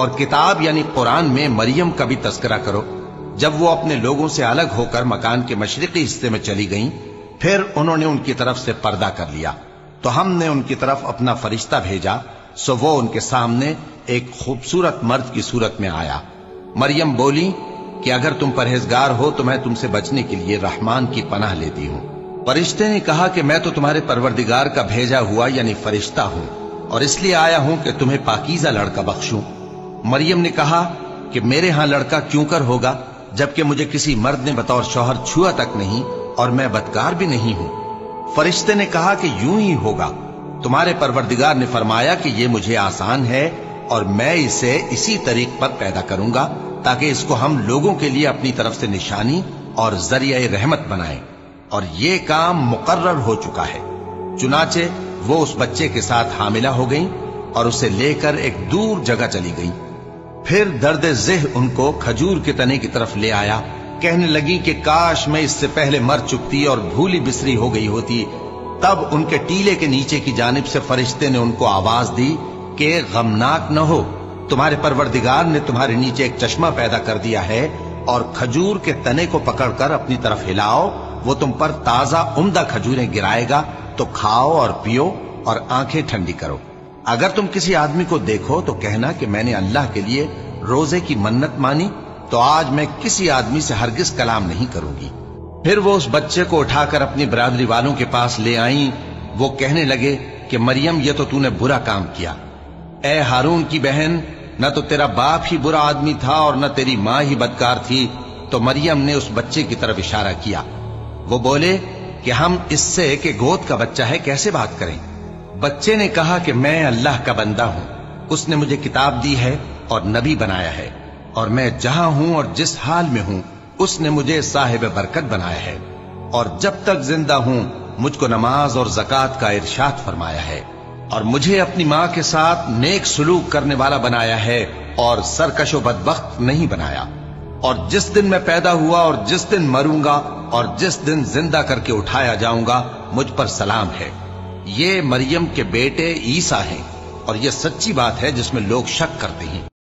اور کتاب یعنی قرآن میں مریم کا بھی تذکرہ کرو۔ جب وہ اپنے لوگوں سے الگ ہو کر مکان کے مشرقی حصے میں چلی گئیں، پھر انہوں نے ان کی طرف سے پردہ کر لیا، تو ہم نے ان کی طرف اپنا فرشتہ بھیجا، سو وہ ان کے سامنے ایک خوبصورت مرد کی صورت میں آیا۔ مریم بولی کہ اگر تم پرہیزگار ہو تو میں تم سے بچنے کے لیے رحمان کی پناہ لیتی ہوں۔ فرشتے نے کہا کہ میں تو تمہارے پروردگار کا بھیجا ہوا یعنی فرشتہ ہوں، اور اس لیے آیا ہوں کہ تمہیں پاکیزہ لڑکا بخشوں۔ مریم نے کہا کہ میرے ہاں لڑکا کیوں کر ہوگا، جبکہ مجھے کسی مرد نے بطور شوہر چھوا تک نہیں، اور میں بدکار بھی نہیں ہوں۔ فرشتے نے کہا کہ یوں ہی ہوگا، تمہارے پروردگار نے فرمایا کہ یہ مجھے آسان ہے، اور میں اسے اسی طریق پر پیدا کروں گا تاکہ اس کو ہم لوگوں کے لیے اپنی طرف سے نشانی اور ذریعہ رحمت بنائیں، اور یہ کام مقرر ہو چکا ہے۔ چنانچہ وہ اس بچے کے ساتھ حاملہ ہو گئیں اور اسے لے کر ایک دور جگہ چلی گئیں۔ پھر درد ذہ ان کو کھجور کے تنے کی طرف لے آیا، کہنے لگی کہ کاش میں اس سے پہلے مر چکتی اور بھولی بسری ہو گئی ہوتی۔ تب ان کے ٹیلے کے نیچے کی جانب سے فرشتے نے ان کو آواز دی کہ غمناک نہ ہو، تمہارے پروردگار نے تمہارے نیچے ایک چشمہ پیدا کر دیا ہے، اور کھجور کے تنے کو پکڑ کر اپنی طرف ہلاؤ، وہ تم پر تازہ عمدہ کھجوریں گرائے گا، تو کھاؤ اور پیو اور آنکھیں ٹھنڈی کرو۔ اگر تم کسی آدمی کو دیکھو تو کہنا کہ میں نے اللہ کے لیے روزے کی منت مانی، تو آج میں کسی آدمی سے ہرگز کلام نہیں کروں گی۔ پھر وہ اس بچے کو اٹھا کر اپنی برادری والوں کے پاس لے آئیں۔ وہ کہنے لگے کہ مریم یہ تو نے برا کام کیا۔ اے ہارون کی بہن، نہ تو تیرا باپ ہی برا آدمی تھا اور نہ تیری ماں ہی بدکار تھی۔ تو مریم نے اس بچے کی طرف اشارہ کیا۔ وہ بولے کہ ہم اس سے کہ گود کا بچہ ہے کیسے بات کریں؟ بچے نے کہا کہ میں اللہ کا بندہ ہوں، اس نے مجھے کتاب دی ہے اور نبی بنایا ہے، اور میں جہاں ہوں اور جس حال میں ہوں اس نے مجھے صاحب برکت بنایا ہے، اور جب تک زندہ ہوں مجھ کو نماز اور زکوٰۃ کا ارشاد فرمایا ہے، اور مجھے اپنی ماں کے ساتھ نیک سلوک کرنے والا بنایا ہے اور سرکش و بدبخت نہیں بنایا، اور جس دن میں پیدا ہوا اور جس دن مروں گا اور جس دن زندہ کر کے اٹھایا جاؤں گا مجھ پر سلام ہے۔ یہ مریم کے بیٹے عیسیٰ ہیں، اور یہ سچی بات ہے جس میں لوگ شک کرتے ہیں۔